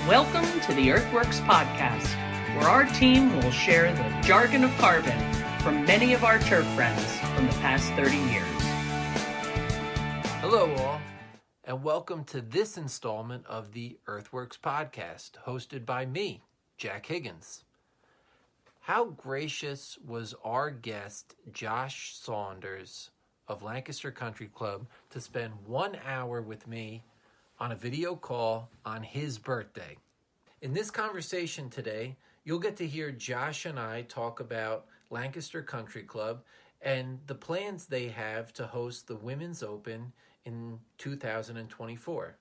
Welcome to the EarthWorks podcast, where our team will share the jargon of carbon from many of our turf friends from the past 30 years. Hello all, and welcome to this installment of the EarthWorks podcast, hosted by me, Jack Higgins. How gracious was our guest, Josh Saunders of Lancaster Country Club, to spend 1 hour with me on a video call on his birthday. In this conversation today, you'll get to hear Josh and I talk about Lancaster Country Club and the plans they have to host the Women's Open in 2024.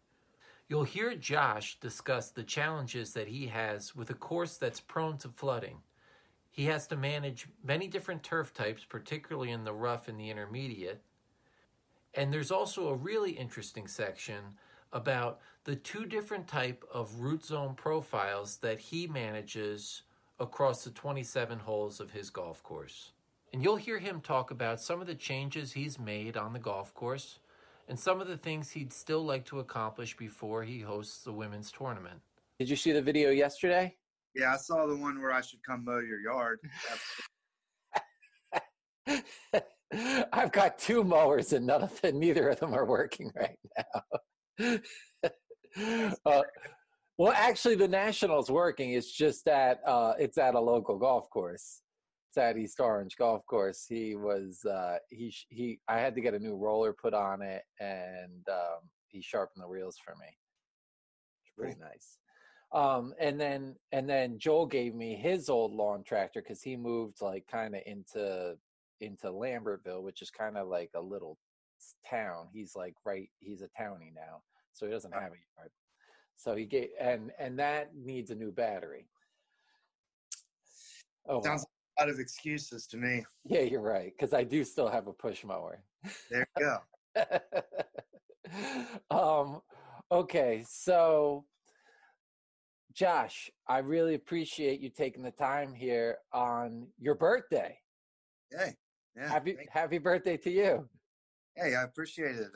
You'll hear Josh discuss the challenges that he has with a course that's prone to flooding. He has to manage many different turf types, particularly in the rough and the intermediate. And there's also a really interesting section about the two different type of root zone profiles that he manages across the 27 holes of his golf course. And you'll hear him talk about some of the changes he's made on the golf course and some of the things he'd still like to accomplish before he hosts the women's tournament. Did you see the video yesterday? Yeah, I saw the one where I should come mow your yard. I've got two mowers and neither of them are working right now. Well, actually, the National's working. It's just that it's at a local golf course. It's at East Orange Golf Course. I had to get a new roller put on it, and he sharpened the wheels for me. It's pretty nice. And then Joel gave me his old lawn tractor because he moved like kind of into Lambertville, which is kind of like a little town. He's a townie now, so he doesn't have a yard. So he gave and that needs a new battery. Oh, sounds like a lot of excuses to me. Yeah, you're right, because I do still have a push mower. There you go. Okay, so Josh, I really appreciate you taking the time here on your birthday. Hey, yeah. Happy birthday to you. Hey, I appreciate it.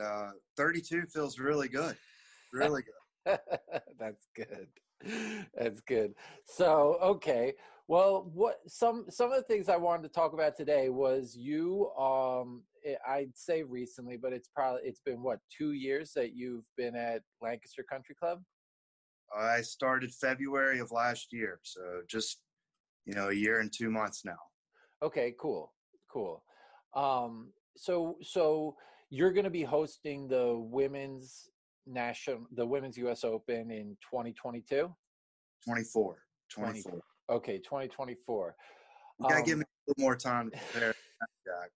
32 feels really good. Really good. That's good. That's good. So, okay. Well, some of the things I wanted to talk about today was you, I'd say recently, but it's been 2 years that you've been at Lancaster Country Club? I started February of last year. So just, a year and 2 months now. Okay, cool. So you're going to be hosting the women's US Open in 2022? 24. Okay, 2024. You got to give me a little more time to prepare, Jack.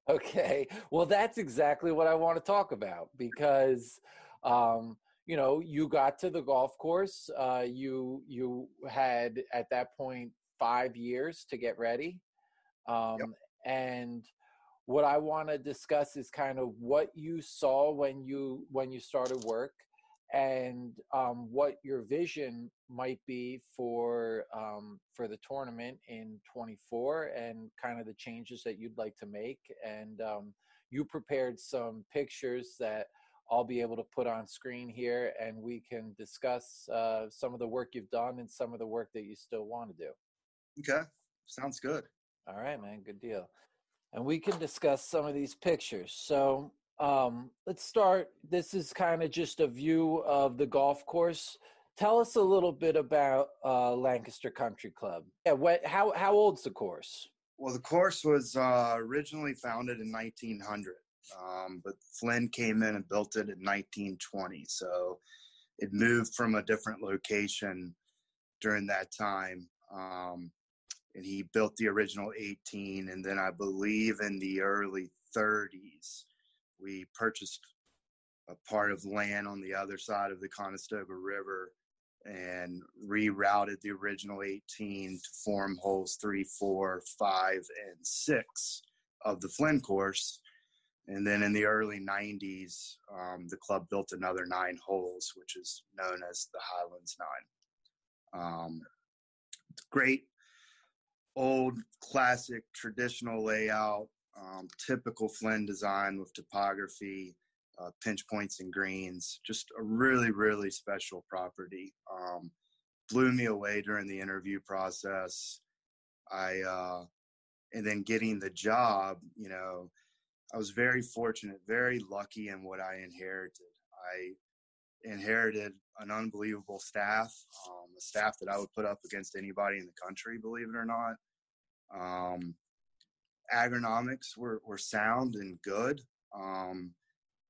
Okay. Well, that's exactly what I want to talk about because, you got to the golf course. You had, at that point, 5 years to get ready. Yep. And what I want to discuss is kind of what you saw when you started work and what your vision might be for the tournament in 24 and kind of the changes that you'd like to make. And you prepared some pictures that I'll be able to put on screen here, and we can discuss some of the work you've done and some of the work that you still want to do. Okay. Sounds good. All right, man. Good deal. And we can discuss some of these pictures. So let's start. This is kind of just a view of the golf course. Tell us a little bit about Lancaster Country Club. Yeah, how old's the course? Well, the course was originally founded in 1900, but Flynn came in and built it in 1920. So it moved from a different location during that time. And he built the original 18, and then I believe in the early 30s, we purchased a part of land on the other side of the Conestoga River and rerouted the original 18 to form holes 3, 4, 5, and 6 of the Flynn course. And then in the early 90s, the club built another 9 holes, which is known as the Highlands 9. Great old classic traditional layout, typical Flynn design with topography, pinch points and greens. Just a really, really special property. Blew me away during the interview process. And then getting the job, you know, I was very fortunate, very lucky in what I inherited. I inherited an unbelievable staff, a staff that I would put up against anybody in the country, believe it or not. Agronomics were sound and good.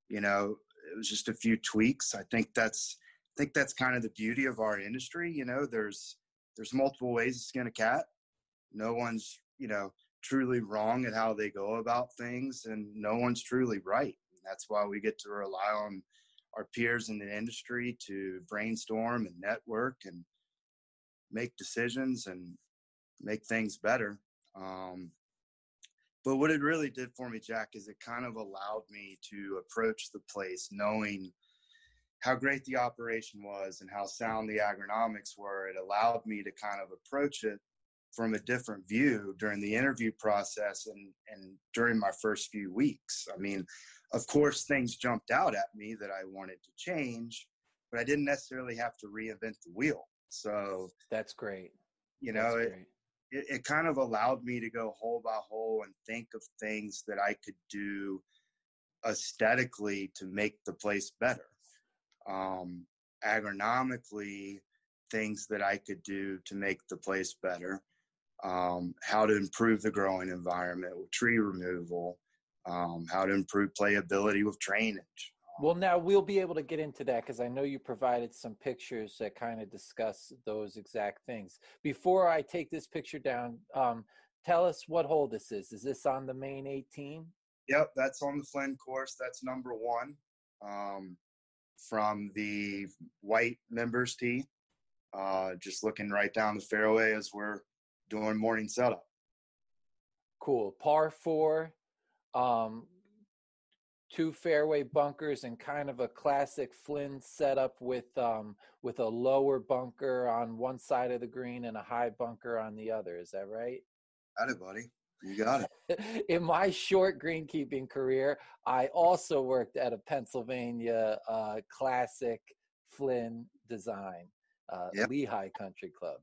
You know, it was just a few tweaks. I think that's kind of the beauty of our industry. You know, there's multiple ways to skin a cat. No one's, you know, truly wrong at how they go about things, and no one's truly right. And that's why we get to rely on our peers in the industry to brainstorm and network and make decisions and make things better. But what it really did for me, Jack, is it kind of allowed me to approach the place knowing how great the operation was and how sound the agronomics were. It allowed me to kind of approach it from a different view during the interview process and during my first few weeks. I mean, of course, things jumped out at me that I wanted to change, but I didn't necessarily have to reinvent the wheel. So that's great. You know, it kind of allowed me to go hole by hole and think of things that I could do aesthetically to make the place better. Agronomically, things that I could do to make the place better. How to improve the growing environment with tree removal, how to improve playability with drainage. Well, now we'll be able to get into that because I know you provided some pictures that kind of discuss those exact things. Before I take this picture down, tell us what hole this is. Is this on the main 18? Yep, that's on the Flynn course. That's number 1 from the white members tee. Just looking right down the fairway as we're doing morning setup. Cool. Par 4. 2 fairway bunkers and kind of a classic Flynn setup with a lower bunker on one side of the green and a high bunker on the other. Is that right? Got it, buddy. You got it. In my short greenkeeping career, I also worked at a Pennsylvania classic Flynn design, Lehigh Country Club.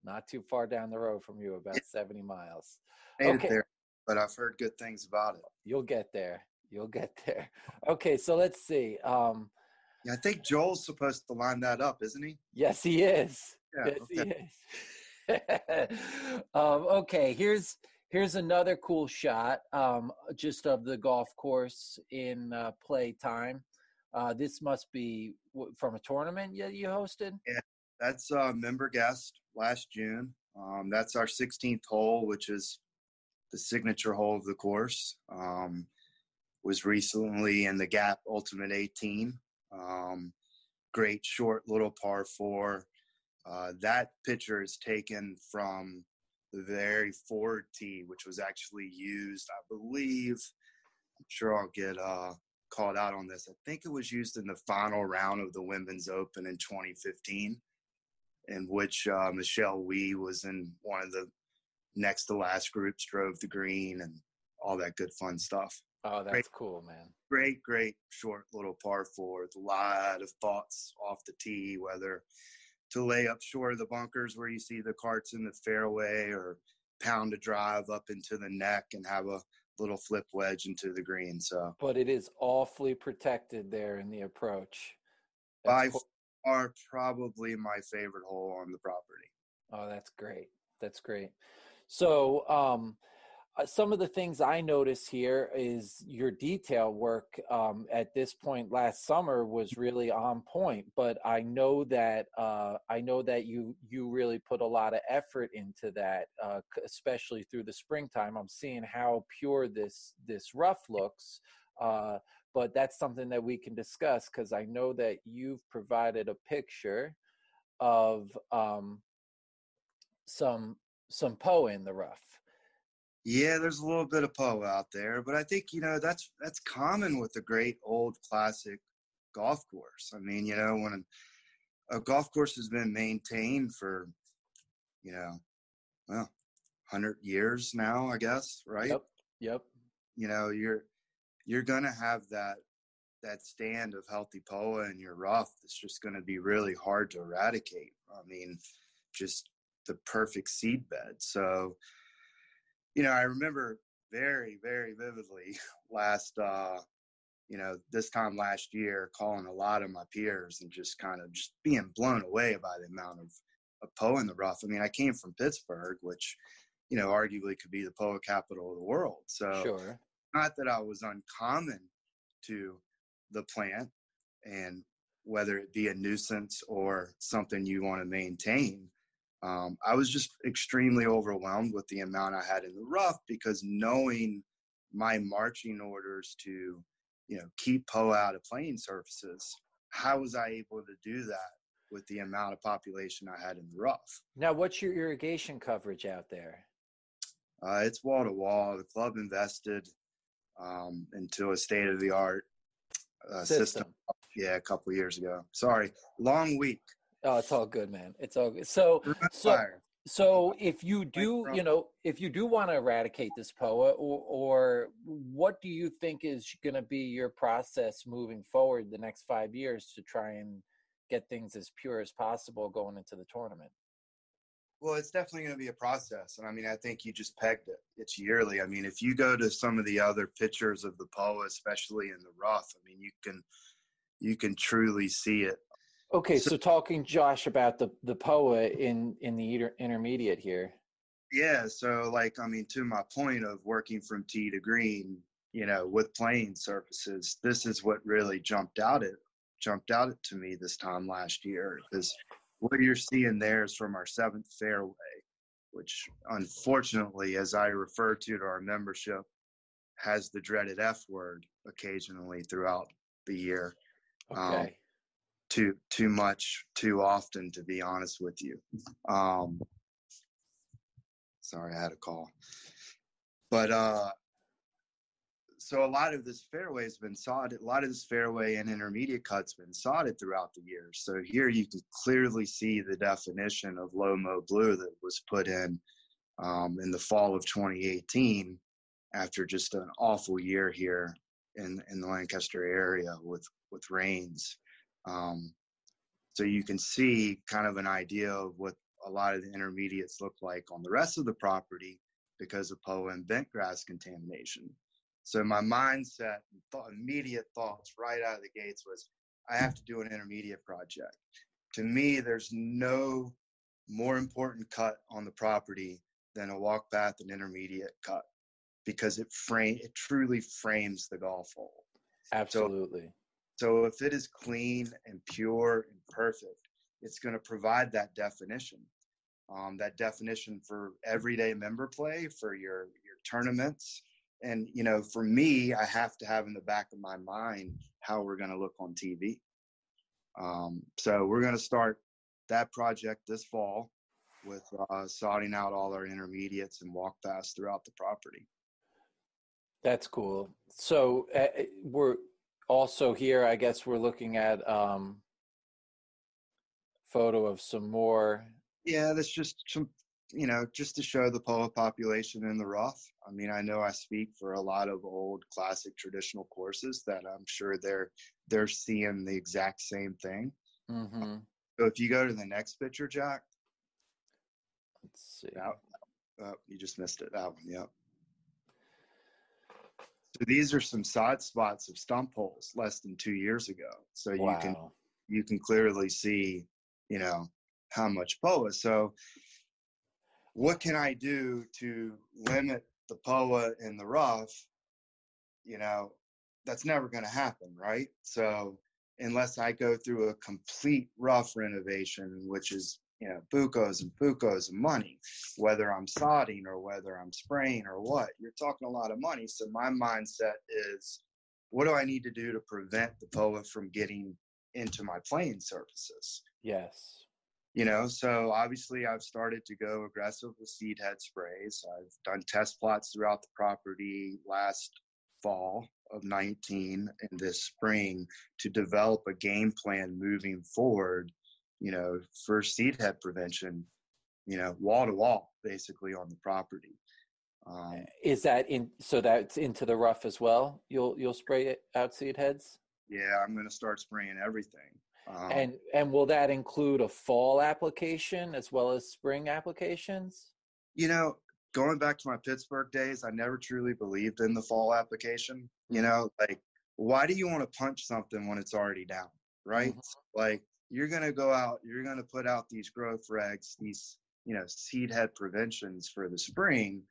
Not too far down the road from you, about 70 miles. Made it there, but I've heard good things about it. You'll get there. Okay, so let's see. I think Joel's supposed to line that up, isn't he? Yes, he is. Yeah, he is. Okay, here's another cool shot, just of the golf course in play time. This must be from a tournament you hosted? Yeah, that's a member guest last June. That's our 16th hole, which is the signature hole of the course. Was recently in the Gap Ultimate 18. Great short little par 4. That picture is taken from the very forward tee, which was actually used, I believe, I'm sure I'll get called out on this. I think it was used in the final round of the Women's Open in 2015, in which Michelle Wee was in one of the next to last groups, drove the green and all that good fun stuff. Oh, that's cool, man. Great short little par 4 with a lot of thoughts off the tee, whether to lay up short of the bunkers where you see the carts in the fairway or pound a drive up into the neck and have a little flip wedge into the green. So, but it is awfully protected there in the approach. By far, probably my favorite hole on the property. Oh, that's great. So, some of the things I notice here is your detail work at this point last summer was really on point, but I know that you really put a lot of effort into that, especially through the springtime. I'm seeing how pure this rough looks, but that's something that we can discuss because I know that you've provided a picture of some POA in the rough. Yeah, there's a little bit of POA out there, but I think, that's common with a great old classic golf course. I mean, when a golf course has been maintained for, 100 years now, I guess, right? Yep. You're going to have that that stand of healthy POA in your rough, it's just going to be really hard to eradicate. I mean, just the perfect seed bed. So, I remember very, very vividly this time last year, calling a lot of my peers and just kind of just being blown away by the amount of POA in the rough. I mean, I came from Pittsburgh, which, arguably could be the POA capital of the world. So Sure. not that I was uncommon to the plant, and whether it be a nuisance or something you want to maintain, I was just extremely overwhelmed with the amount I had in the rough, because knowing my marching orders to, keep POA out of playing surfaces, how was I able to do that with the amount of population I had in the rough? Now, what's your irrigation coverage out there? It's wall to wall. The club invested into a state-of-the-art system. Yeah, a couple of years ago. Sorry, long week. Oh, it's all good, man. It's all good. So if you do, if you do want to eradicate this POA, or what do you think is going to be your process moving forward the next 5 years to try and get things as pure as possible going into the tournament? Well, it's definitely going to be a process. And I mean, I think you just pegged it. It's yearly. I mean, if you go to some of the other pictures of the POA, especially in the rough, I mean, you can truly see it. Okay, so talking, Josh, about the POA in the intermediate here. Yeah, so to my point of working from tee to green, with playing surfaces, this is what really jumped out to me this time last year, because what you're seeing there is from our 7th fairway, which unfortunately, as I refer to our membership, has the dreaded F word occasionally throughout the year. Okay. Too much, too often, to be honest with you. Sorry, I had a call. But so a lot of this fairway has been sodded. A lot of this fairway and intermediate cuts been sodded throughout the years. So here you can clearly see the definition of low mo blue that was put in the fall of 2018, after just an awful year here in the Lancaster area with rains. So you can see kind of an idea of what a lot of the intermediates look like on the rest of the property because of POA and bent grass contamination. So my mindset, immediate thoughts right out of the gates was, I have to do an intermediate project. To me, there's no more important cut on the property than a walk path and intermediate cut, because it truly frames the golf hole. Absolutely. So if it is clean and pure and perfect, it's going to provide that definition for everyday member play, for your tournaments. And, for me, I have to have in the back of my mind how we're going to look on TV. So we're going to start that project this fall with sodding out all our intermediates and walk paths throughout the property. That's cool. So we're also here, I guess we're looking at photo of some more. Yeah, that's just some, just to show the POA population in the rough. I mean, I know I speak for a lot of old classic traditional courses that I'm sure they're seeing the exact same thing. Mm-hmm. So if you go to the next picture, Jack. Let's see. You just missed it. That one, yep. So these are some side spots of stump holes less than 2 years ago. So Wow. you can clearly see, how much POA. So what can I do to limit the POA in the rough? That's never going to happen, right? So unless I go through a complete rough renovation, which is, bucos and money, whether I'm sodding or whether I'm spraying or what, you're talking a lot of money. So my mindset is, what do I need to do to prevent the POA from getting into my playing surfaces? Yes. So obviously I've started to go aggressive with seed head sprays. I've done test plots throughout the property last fall of 19 and this spring to develop a game plan moving forward, for seed head prevention, wall to wall, basically, on the property. Is that so that's into the rough as well? You'll spray it out seed heads? Yeah, I'm going to start spraying everything. And will that include a fall application as well as spring applications? You know, going back to my Pittsburgh days, I never truly believed in the fall application. You know, like, why do you want to punch something when it's already down, right? Like, you're going to go out, you're going to put out these growth regs, these, seed head preventions for the spring,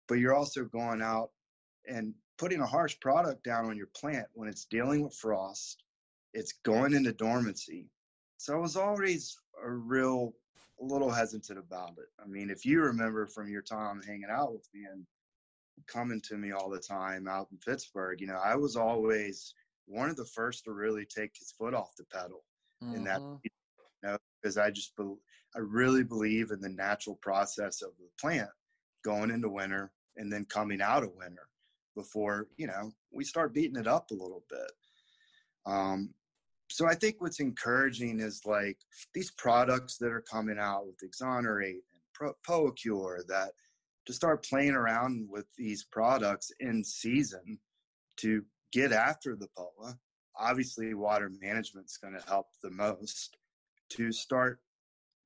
but you're also going out and putting a harsh product down on your plant when it's dealing with frost. It's going into dormancy. So I was always a little hesitant about it. I mean, if you remember from your time hanging out with me and coming to me all the time out in Pittsburgh, I was always one of the first to really take his foot off the pedal in that, because I really believe in the natural process of the plant going into winter and then coming out of winter before, we start beating it up a little bit. So I think what's encouraging is like these products that are coming out with Exonerate and PoaCure, that to start playing around with these products in season to get after the POA. Obviously, water management's going to help the most to start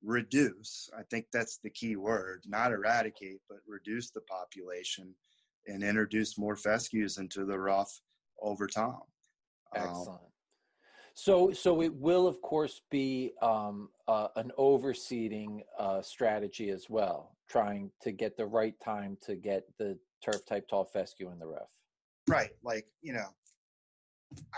reduce. I think that's the key word, not eradicate, but reduce the population and introduce more fescues into the rough over time. Excellent. So it will, of course, be an overseeding strategy as well, trying to get the right time to get the turf-type tall fescue in the rough. Right. Like,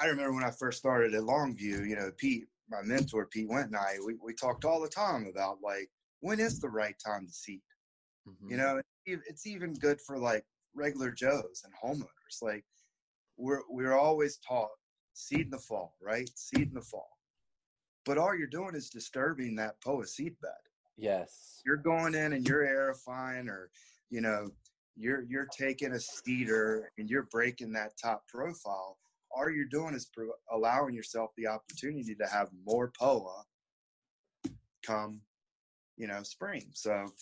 I remember when I first started at Longview, Pete, my mentor, Pete Went, and I, we talked all the time about, like, when is the right time to seed? It's even good for, like, regular Joes and homeowners. Like, we're always taught, seed in the fall, right? Seed in the fall. But all you're doing is disturbing that POA seed bed. Yes. You're going in and you're aerifying, or, you're taking a seeder and you're breaking that top profile. All you're doing is allowing yourself the opportunity to have more POA come, spring. So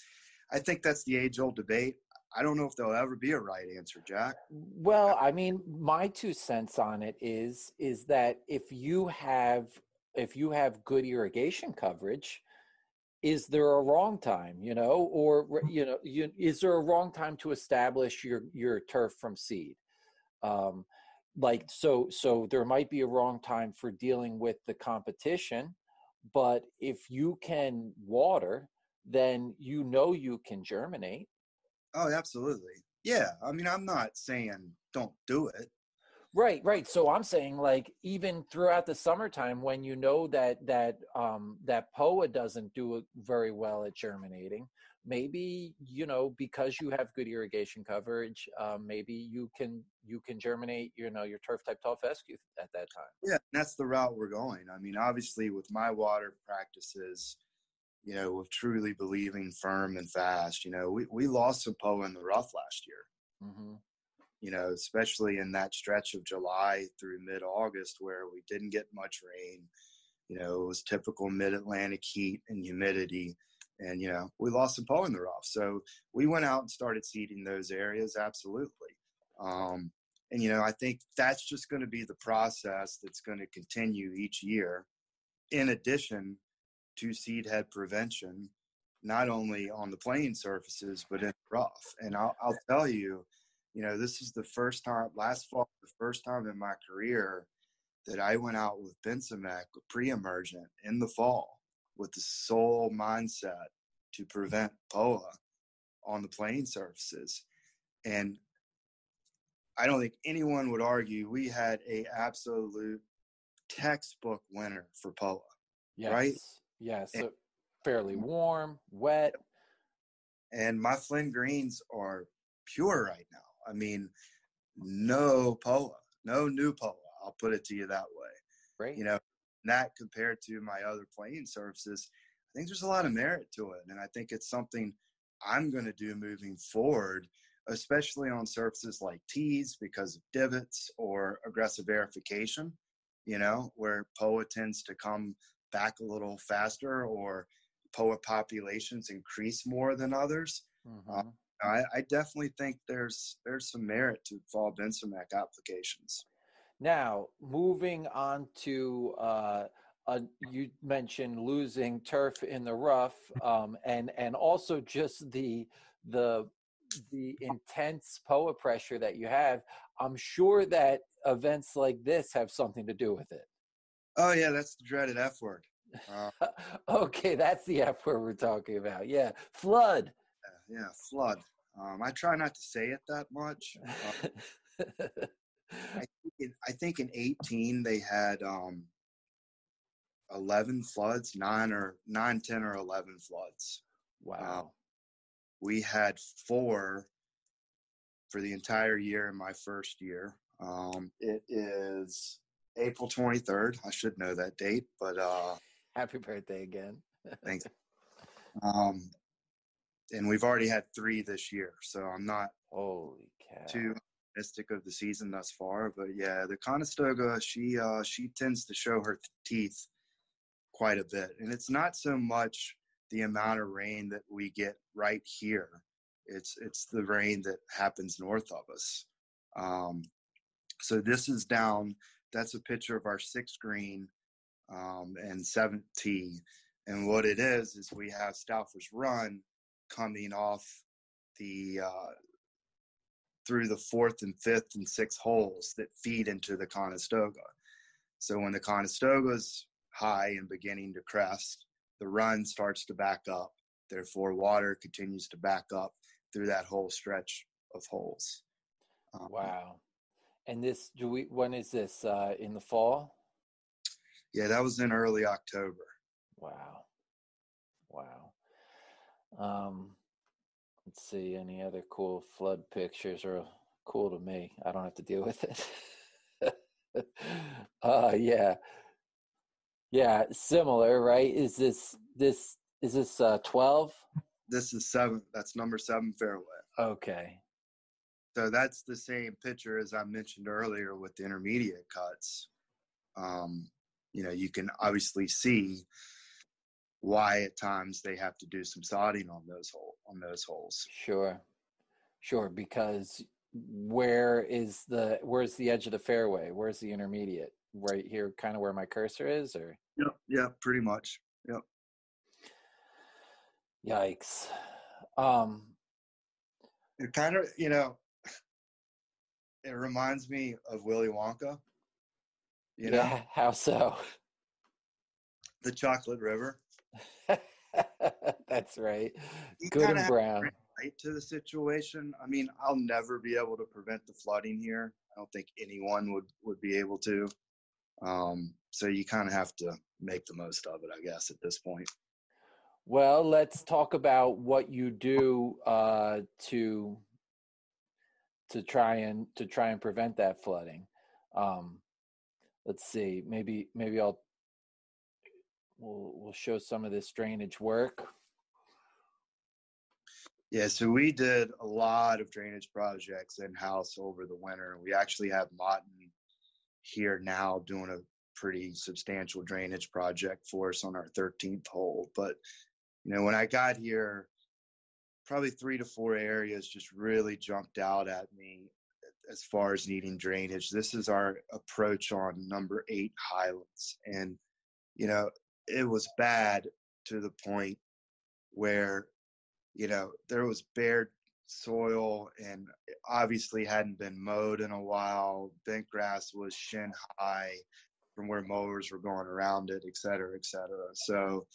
I think that's the age-old debate. I don't know if there'll ever be a right answer, Jack. Well, I mean, my 2 cents on it is that if you have good irrigation coverage, is there a wrong time, or is there a wrong time to establish your turf from seed? So there might be a wrong time for dealing with the competition, but if you can water, then you can germinate. Oh, absolutely. Yeah. I mean, I'm not saying don't do it. Right. So I'm saying, like, even throughout the summertime, when that POA doesn't do it very well at germinating, maybe, because you have good irrigation coverage, maybe you can germinate, your turf type tall fescue at that time. Yeah, that's the route we're going. I mean, obviously with my water practices, with truly believing firm and fast, we lost some POA in the rough last year. Especially in that stretch of July through mid-August where we didn't get much rain. It was typical mid-Atlantic heat and humidity. And, we lost some POA in the rough. So we went out and started seeding those areas, absolutely. I think that's just going to be the process that's going to continue each year, in addition to seed head prevention, not only on the playing surfaces, but in the rough. And I'll tell you, this is the first time, last fall, the first time in my career that I went out with Benzimec pre-emergent in the fall with the sole mindset to prevent POA on the playing surfaces. And I don't think anyone would argue we had a absolute textbook winner for POA. Yes. Right? Yes. So fairly warm, wet. And my Flynn greens are pure right now. I mean, no POA, no new POA. I'll put it to you that way. Right. That compared to my other playing surfaces, I think there's a lot of merit to it. And I think it's something I'm going to do moving forward, especially on surfaces like tees because of divots or aggressive aerification, where POA tends to come back a little faster or POA populations increase more than others. I definitely think there's some merit to fall Benzimec applications. Now, moving on to you mentioned losing turf in the rough, and also just the intense POA pressure that you have. I'm sure that events like this have something to do with it. Oh yeah, that's the dreaded F word. Okay, that's the F word we're talking about. Yeah, flood. Yeah, flood. I try not to say it that much. I think in 18 they had 11 floods, 10 or 11 floods. Wow. We had 4 for the entire year in my first year. It is April 23rd. I should know that date, but happy birthday again. Thanks. And we've already had 3 this year, so I'm not holy cow too optimistic of the season thus far. But yeah, the Conestoga, she tends to show her teeth quite a bit, and it's not so much the amount of rain that we get right here. It's the rain that happens north of us. So this is down. That's a picture of our 6th green and 7th tee. And what it is we have Stauffer's Run coming off the through the 4th and 5th and 6th holes that feed into the Conestoga. So when the Conestoga's high and beginning to crest, the run starts to back up. Therefore, water continues to back up through that whole stretch of holes. Wow. And when is this, in the fall? Yeah, that was in early October. Wow. Let's see, any other cool flood pictures are cool to me. I don't have to deal with it. Yeah, similar, right? Is this 12? This is 7. That's number 7 fairway. Okay. So that's the same picture as I mentioned earlier with the intermediate cuts. You can obviously see why at times they have to do some sodding on those holes. Sure. Because where's the edge of the fairway? Where's the intermediate? Right here, kind of where my cursor is, or? Yep. Yeah, pretty much. Yep. Yikes. It kind of, it reminds me of Willy Wonka. Yeah, how so? The Chocolate River. That's right. Good and brown. Right to the situation. I mean, I'll never be able to prevent the flooding here. I don't think anyone would be able to. So you kind of have to make the most of it, I guess, at this point. Well, let's talk about what you do to try and prevent that flooding. Let's see. Maybe we'll show some of this drainage work. Yeah, so we did a lot of drainage projects in-house over the winter. We actually have Motton here now doing a pretty substantial drainage project for us on our 13th hole. But, when I got here, probably 3 to 4 areas just really jumped out at me as far as needing drainage. This is our approach on number 8 Highlands. And, it was bad to the point where, there was bare soil and obviously hadn't been mowed in a while. Bent grass was shin high from where mowers were going around it, et cetera, et cetera. So,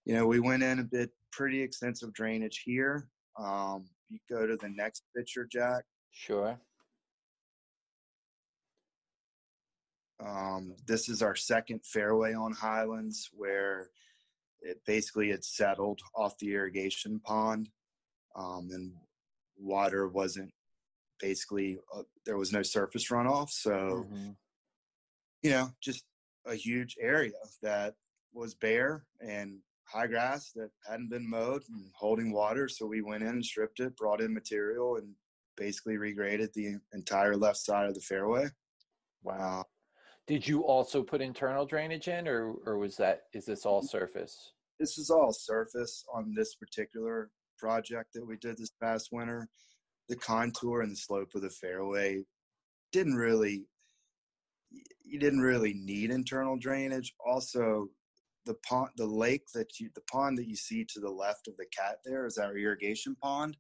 we went in and did pretty extensive drainage here. You go to the next picture, Jack. Sure. This is our 2nd fairway on Highlands, where it basically had settled off the irrigation pond, and water wasn't basically there was no surface runoff. So, just a huge area that was bare and high grass that hadn't been mowed and holding water. So we went in and stripped it, brought in material, and basically regraded the entire left side of the fairway. Wow. Did you also put internal drainage in, or is this all surface? This is all surface on this particular project that we did this past winter. The contour and the slope of the fairway didn't really you didn't really need internal drainage. Also, the pond that you see to the left of the cat there is our irrigation pond.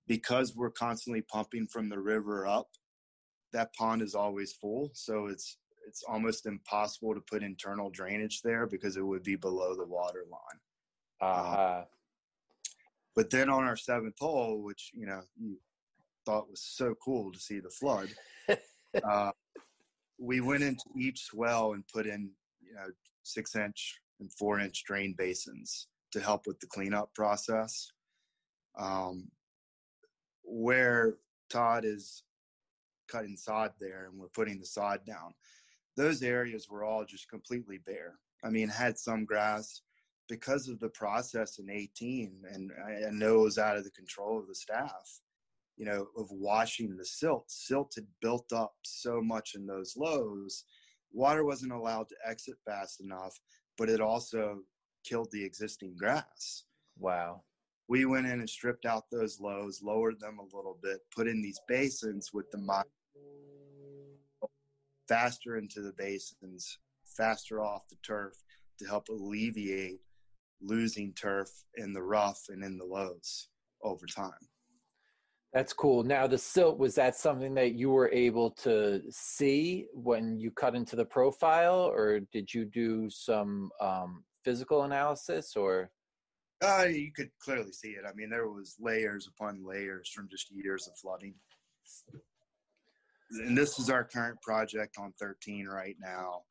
Because we're constantly pumping from the river up, that pond is always full. So it's almost impossible to put internal drainage there because it would be below the water line. But then on our 7th hole, which, you thought was so cool to see the flood, we went into each swell and put in, 6-inch and 4-inch drain basins to help with the cleanup process. Where Todd is cutting sod there and we're putting the sod down, those areas were all just completely bare. I mean, had some grass because of the process in 18, and I know it was out of the control of the staff, of washing the silt. Silt had built up so much in those lows. Water wasn't allowed to exit fast enough, but it also killed the existing grass. Wow. We went in and stripped out those lows, lowered them a little bit, put in these basins with the mud faster into the basins, faster off the turf to help alleviate losing turf in the rough and in the lows over time. That's cool. Now, the silt, was that something that you were able to see when you cut into the profile, or did you do some physical analysis, or? You could clearly see it. I mean, there was layers upon layers from just years of flooding. And this is our current project on 13 right now,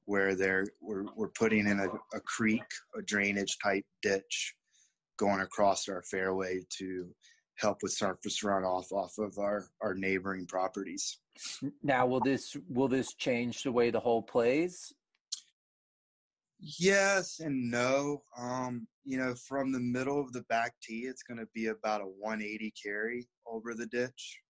where we're putting in a creek, a drainage type ditch going across our fairway to help with surface runoff off of our neighboring properties. Now, will this change the way the hole plays? Yes and no. From the middle of the back tee, it's going to be about a 180 carry over the ditch.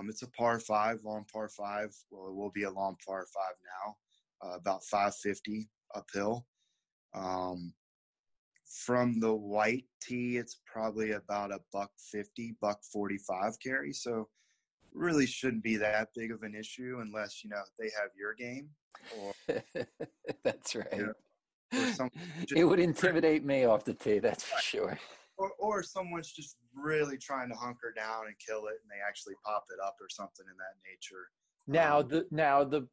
It's a par 5, long par 5. Well, it will be a long par 5 now, about 550 uphill. From the white tee, it's probably about a $150, $145 carry. So really shouldn't be that big of an issue unless, they have your game. Or, That's right. Or it would intimidate me off the tee, that's for sure. Or someone's just really trying to hunker down and kill it, and they actually pop it up or something in that nature. Now,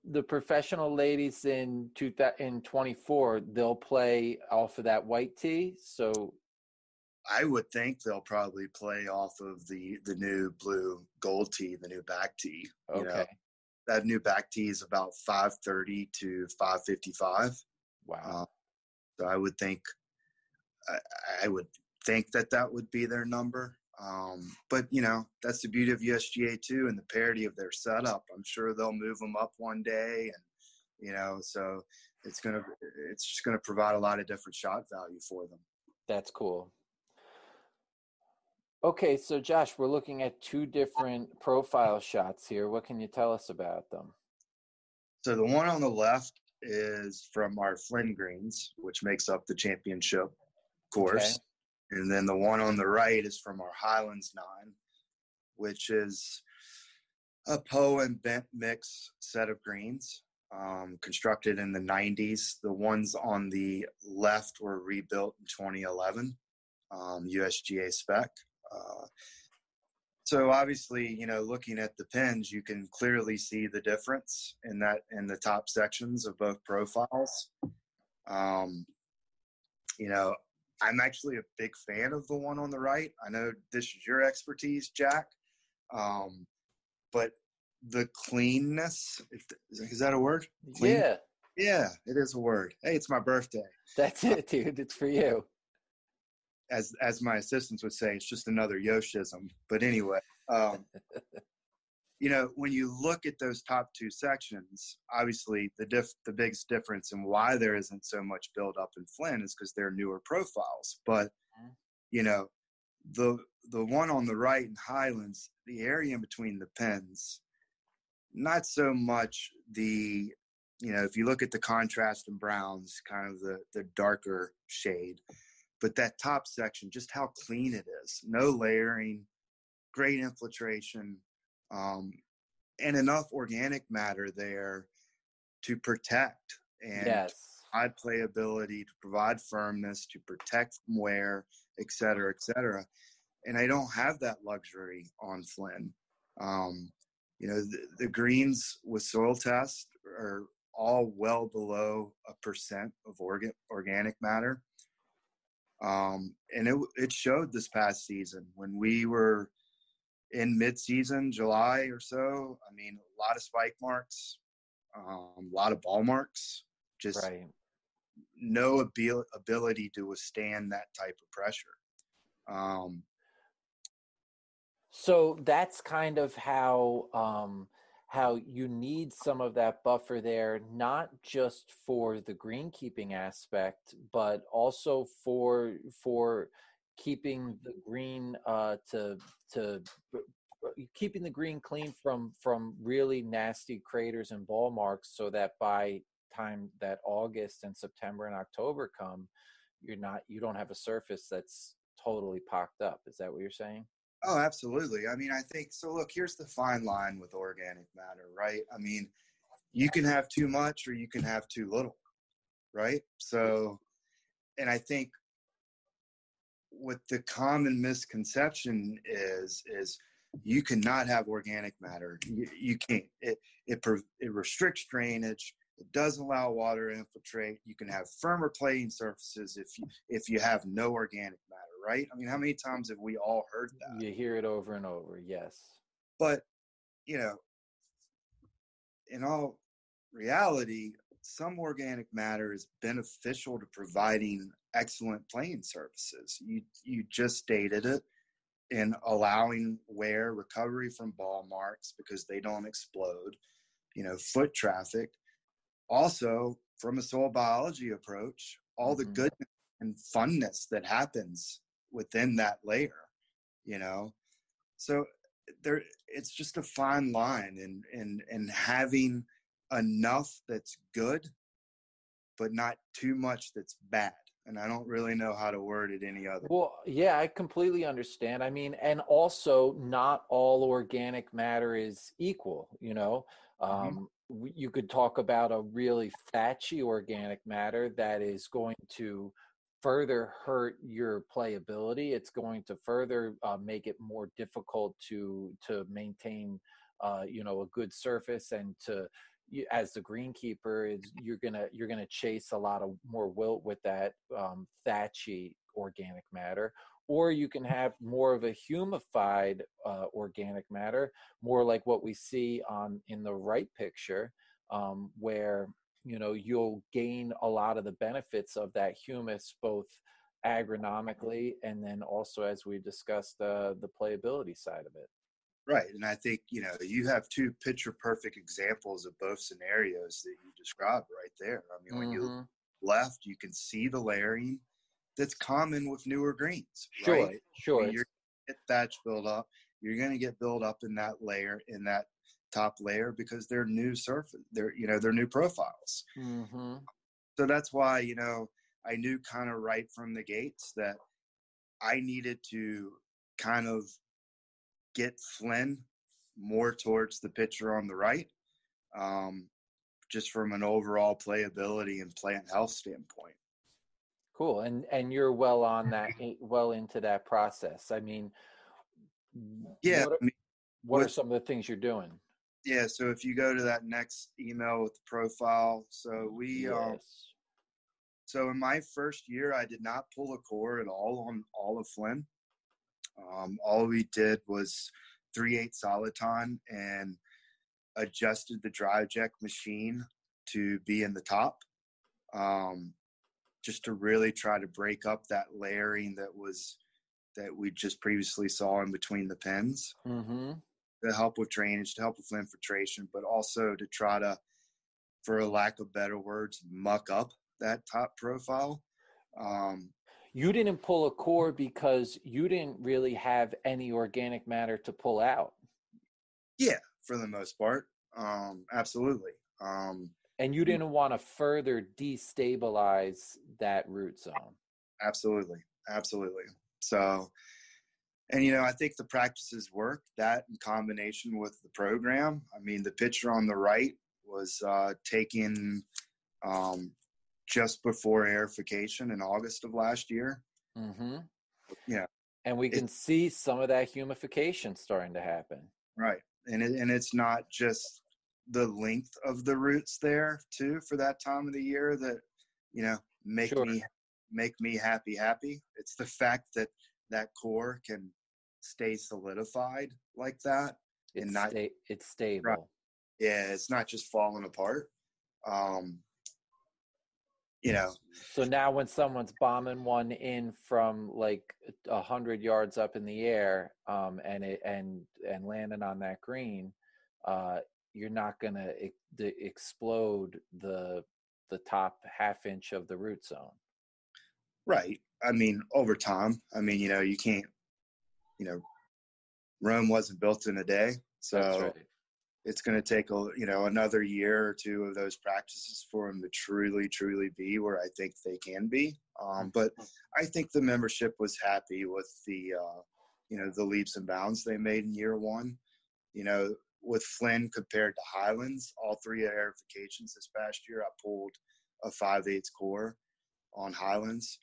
the professional ladies in 24, they'll play off of that white tee. So, I would think they'll probably play off of the new blue gold tee, the new back tee. Okay. That new back tee is about 530 to 555. Wow. So I would think that would be their number. But that's the beauty of USGA too, and the parity of their setup. I'm sure they'll move them up one day, and so it's just gonna provide a lot of different shot value for them. That's cool. Okay, so Josh, we're looking at 2 different profile shots here. What can you tell us about them? So the one on the left is from our Flynn Greens, which makes up the championship course. Okay. And then the one on the right is from our Highlands 9, which is a Poe and bent mix set of greens, constructed in the 90s. The ones on the left were rebuilt in 2011, USGA spec. So obviously, looking at the pins, you can clearly see the difference in the top sections of both profiles. I'm actually a big fan of the one on the right. I know this is your expertise, Jack. But the cleanness, is that a word? Clean? Yeah. Yeah, it is a word. Hey, it's my birthday. That's it, dude. It's for you. As my assistants would say, it's just another Yoshism. But anyway, when you look at those top 2 sections, obviously the biggest difference and why there isn't so much build up in Flynn is because they're newer profiles. But the one on the right in Highlands, the area in between the pins, not so much if you look at the contrast in browns, kind of the darker shade. But that top section, just how clean it is. No layering, great infiltration. and enough organic matter there to protect and to Yes. provide playability, to provide firmness, to protect from wear, et cetera, et cetera. And I don't have that luxury on Flynn. The greens with soil test are all well below 1% of organic matter. And it showed this past season when we were in mid-season, July or so. I mean, a lot of spike marks, a lot of ball marks, just Right. no ability to withstand that type of pressure. So that's kind of how you need some of that buffer there, not just for the greenkeeping aspect, but also for keeping the green to keeping the green clean from really nasty craters and ball marks, so that by time that August and September and October come, you don't have a surface that's totally pocked up. Is that what you're saying? Oh, absolutely. I mean, I think so. Look, here's the fine line with organic matter, right? I mean, you can have too much or you can have too little, right? So, and I think what the common misconception is you cannot have organic matter. You can't. It restricts drainage. It doesn't allow water to infiltrate. You can have firmer playing surfaces if you have no organic matter, right? I mean, how many times have we all heard that? You hear it over and over, yes. But, you know, in all reality, some organic matter is beneficial to providing excellent playing surfaces. You just stated it, in allowing wear, recovery from ball marks because they don't explode, foot traffic. Also, from a soil biology approach, all the goodness and funness that happens within that layer, So it's just a fine line and having enough that's good, but not too much that's bad. And I don't really know how to word it any other. Well, yeah, I completely understand. I mean, and also not all organic matter is equal, you could talk about a really thatchy organic matter that is going to further hurt your playability. It's going to further make it more difficult to maintain, a good surface, and as the greenkeeper, you're gonna chase a lot of more wilt with that thatchy organic matter. Or you can have more of a humified organic matter, more like what we see in the right picture, where you'll gain a lot of the benefits of that humus, both agronomically and then also, as we discussed, the playability side of it. Right. And I think, you have two picture perfect examples of both scenarios that you described right there. I mean, when you left, you can see the layering that's common with newer greens, Sure, right? sure. I mean, you're going to get thatch build up. You're going to get build up in that layer, in that top layer, because they're new surface. They're new profiles. So that's why, I knew kind of right from the gates that I needed to kind of get Flynn more towards the picture on the right, just from an overall playability and plant health standpoint. Cool. And you're well into that process. I mean, yeah. What are some of the things you're doing? Yeah. So if you go to that next email with the profile, so in my first year, I did not pull a core at all on all of Flynn. All we did was 3/8 soliton and adjusted the dry eject machine to be in the top, just to really try to break up that layering that we just previously saw in between the pins, to help with drainage, to help with infiltration, but also to try to, for a lack of better words, muck up that top profile. You didn't pull a core because you didn't really have any organic matter to pull out. Yeah, for the most part. Absolutely. And you didn't want to further destabilize that root zone. Absolutely. So, And, I think the practices work, that in combination with the program. I mean, the picture on the right was taken just before aerification in August of last year. Mm-hmm. Yeah. And we can see some of that humification starting to happen. Right. And it's not just the length of the roots there too for that time of the year that, make Sure. me happy. It's the fact that that core can stay solidified like that. It's stable. Right. Yeah, it's not just falling apart. So now when someone's bombing one in from like 100 yards up in the air, and landing on that green, you're not gonna explode the top half inch of the root zone. Right. I mean, over time. I mean, you can't. Rome wasn't built in a day, so That's right. it's going to take another year or two of those practices for them to truly be where I think they can be. But I think the membership was happy with the the leaps and bounds they made in year one. With Flynn compared to Highlands, all three aerifications this past year, I pulled a 5/8 core on Highlands.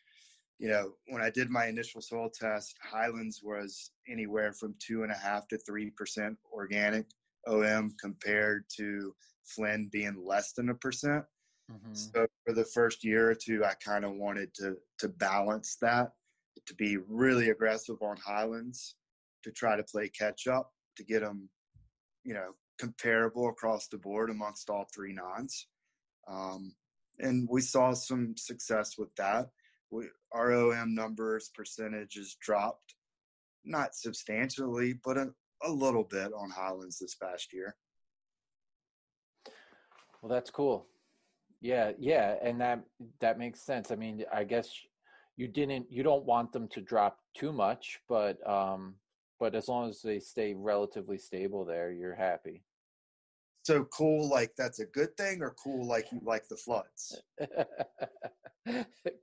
When I did my initial soil test, Highlands was anywhere from 2.5% to 3% organic OM compared to Flynn being less than 1%. Mm-hmm. So for the first year or two, I kind of wanted to balance that, to be really aggressive on Highlands, to try to play catch up, to get them, comparable across the board amongst all three nons. And we saw some success with that. Our OM numbers percentages dropped, not substantially, but a little bit on Highlands this past year. Well, that's cool. Yeah, and that makes sense. I mean, I guess you don't want them to drop too much, but as long as they stay relatively stable there, you're happy. So cool, like that's a good thing, or cool like you like the floods?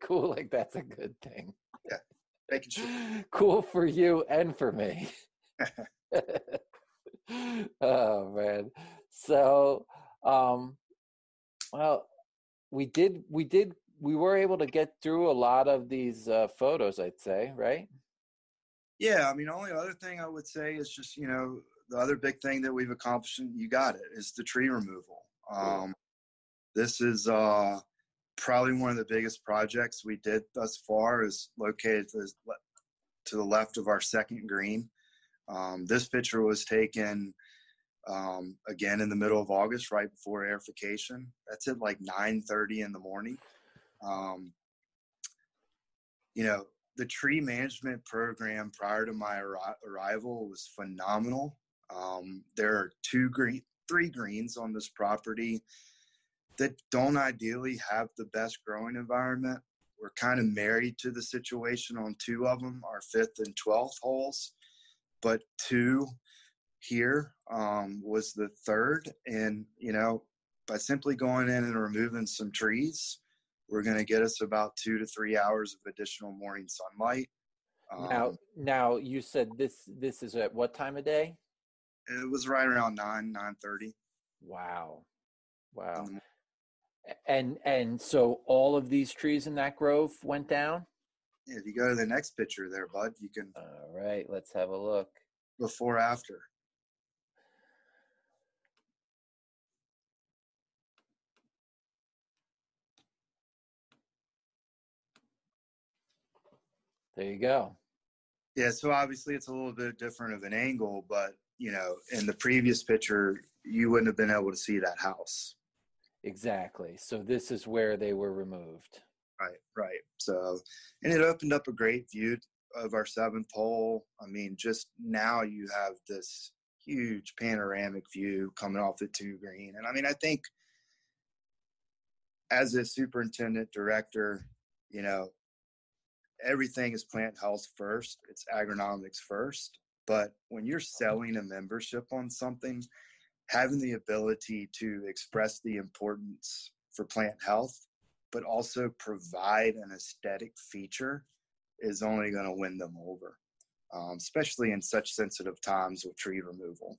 Cool, like that's a good thing. Yeah, making sure. Cool for you and for me. Oh man. So well, we were able to get through a lot of these photos, I'd say, right? Yeah, I mean, the only other thing I would say is just, the other big thing that we've accomplished, and you got it, is the tree removal. This is probably one of the biggest projects we did thus far, is located to the left of our second green. This picture was taken again in the middle of August, right before aerification. That's at like 9:30 in the morning. The tree management program prior to my arrival was phenomenal. There are three greens on this property that don't ideally have the best growing environment. We're kind of married to the situation on two of them, our 5th and 12th holes, but two here was the third. And, by simply going in and removing some trees, we're going to get us about 2 to 3 hours of additional morning sunlight. Now you said this is at what time of day? It was right around 9:30. Wow. And so all of these trees in that grove went down? Yeah, if you go to the next picture there, bud, you can. All right, let's have a look. Before, after. There you go. Yeah, so obviously it's a little bit different of an angle, but, in the previous picture, you wouldn't have been able to see that house. Exactly. So this is where they were removed. Right. So, and it opened up a great view of our 7th hole. I mean, just now you have this huge panoramic view coming off the 2 green. And I mean, I think as a superintendent director, everything is plant health first. It's agronomics first. But when you're selling a membership on something, having the ability to express the importance for plant health, but also provide an aesthetic feature, is only going to win them over. especially in such sensitive times with tree removal.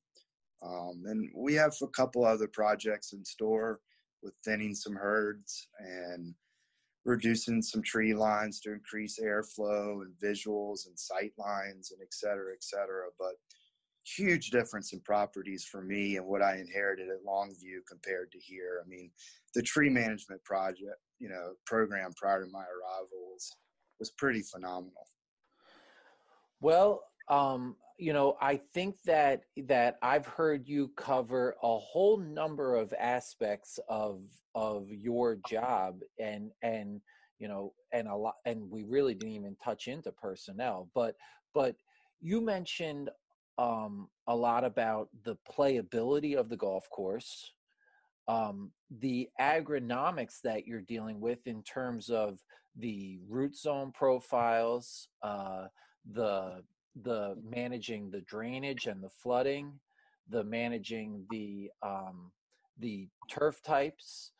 And we have a couple other projects in store with thinning some herds and reducing some tree lines to increase airflow and visuals and sight lines and et cetera, et cetera. But huge difference in properties for me and what I inherited at Longview compared to here. I mean, the tree management project, program prior to my arrival was pretty phenomenal. Well, I think that I've heard you cover a whole number of aspects of your job, and a lot, and we really didn't even touch into personnel, but you mentioned a lot about the playability of the golf course, the agronomics that you're dealing with in terms of the root zone profiles, the managing the drainage and the flooding, the managing the turf types,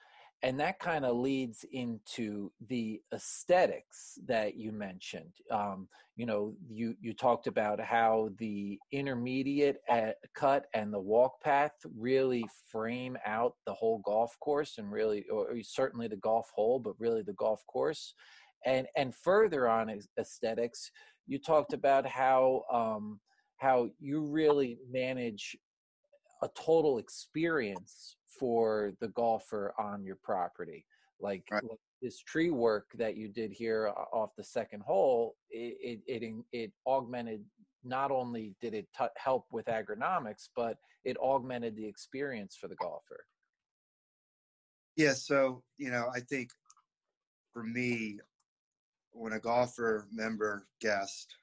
and that kind of leads into the aesthetics that you mentioned. You talked about how the intermediate cut and the walk path really frame out the whole golf course, and really, or certainly the golf hole, but really the golf course. And further on aesthetics, you talked about how you really manage a total experience for the golfer on your property. Like this tree work that you did here off the second hole, it augmented, not only did it help with agronomics, but it augmented the experience for the golfer. Yeah, so, I think for me, when a golfer, member, guest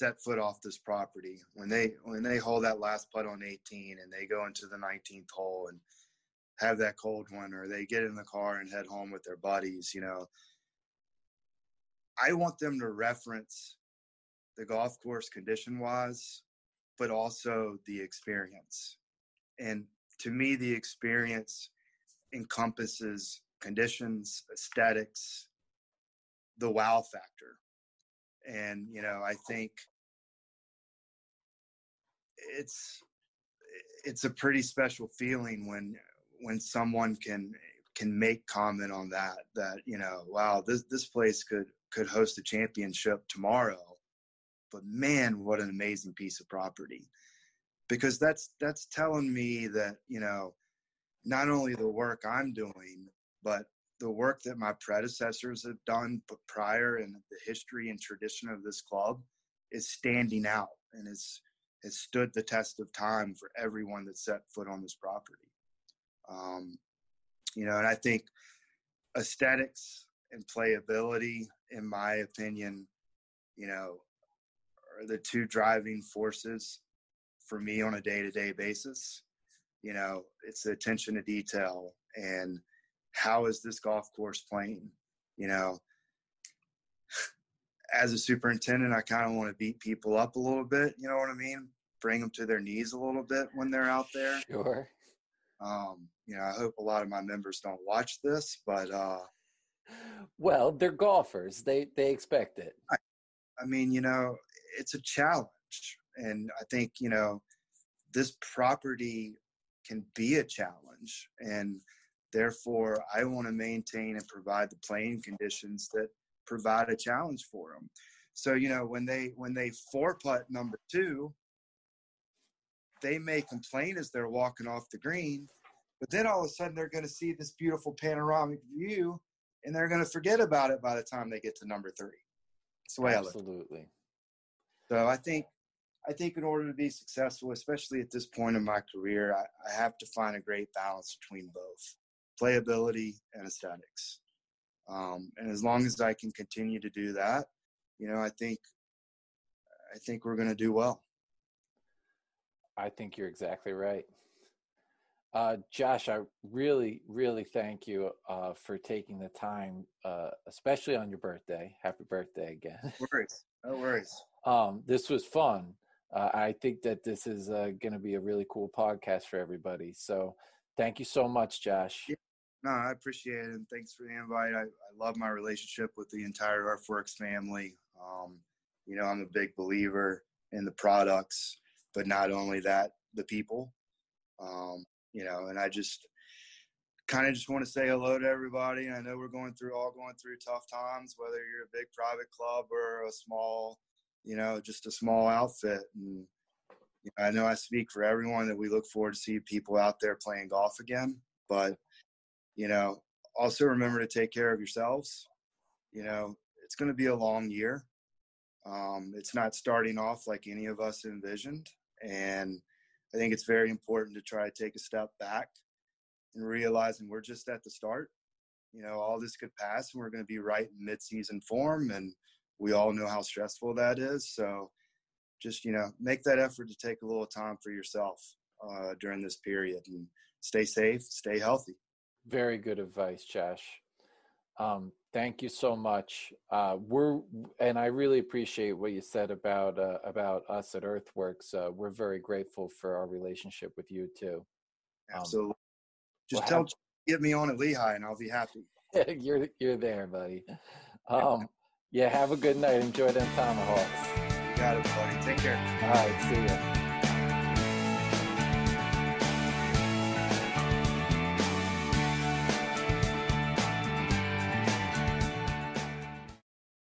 set foot off this property, when they hold that last putt on 18 and they go into the 19th hole and have that cold one, or they get in the car and head home with their buddies, I want them to reference the golf course condition wise, but also the experience. And to me, the experience encompasses conditions, aesthetics, the wow factor. And, I think it's a pretty special feeling when someone can make comment on that, wow, this place could host a championship tomorrow, but man, what an amazing piece of property. Because that's telling me that, not only the work I'm doing, but the work that my predecessors have done prior, and the history and tradition of this club is standing out and has stood the test of time for everyone that set foot on this property. And I think aesthetics and playability, in my opinion, are the two driving forces for me on a day-to-day basis. It's the attention to detail and how is this golf course playing? As a superintendent, I kind of want to beat people up a little bit. You know what I mean? Bring them to their knees a little bit when they're out there. Sure. I hope a lot of my members don't watch this, but well, they're golfers. They expect it. I mean, it's a challenge, and I think this property can be a challenge, and therefore I want to maintain and provide the playing conditions that provide a challenge for them. So when they four putt number 2, they may complain as they're walking off the green, but then all of a sudden they're going to see this beautiful panoramic view, and they're going to forget about it by the time they get to number 3. That's the way Absolutely. I look. So I think in order to be successful, especially at this point in my career, I have to find a great balance between both playability and aesthetics. And as long as I can continue to do that, I think we're going to do well. I think you're exactly right. Josh, I really, really thank you for taking the time, especially on your birthday. Happy birthday again. No worries. This was fun. I think that this is going to be a really cool podcast for everybody. So thank you so much, Josh. Yeah. No, I appreciate it. And thanks for the invite. I love my relationship with the entire EarthWorks family. You know, I'm a big believer in the products, but not only that, the people. You know, and I just kind of just want to say hello to everybody. I know we're going through tough times, whether you're a big private club or a small, you know, just a small outfit. And you know, I know I speak for everyone that we look forward to see people out there playing golf again. But, you know, also remember to take care of yourselves. You know, it's going to be a long year. It's not starting off like any of us envisioned. And I think it's very important to try to take a step back and realizing we're just at the start. You know, all this could pass and we're going to be right in mid-season form. And we all know how stressful that is. So just, you know, make that effort to take a little time for yourself during this period and stay safe, stay healthy. Very good advice, Josh. Thank you so much. And I really appreciate what you said about us at EarthWorks. We're very grateful for our relationship with you too. Absolutely. Just get me on at Lehigh and I'll be happy. You're there, buddy. Yeah, have a good night. Enjoy them tomahawks. You got it, buddy. Take care. All right, see ya.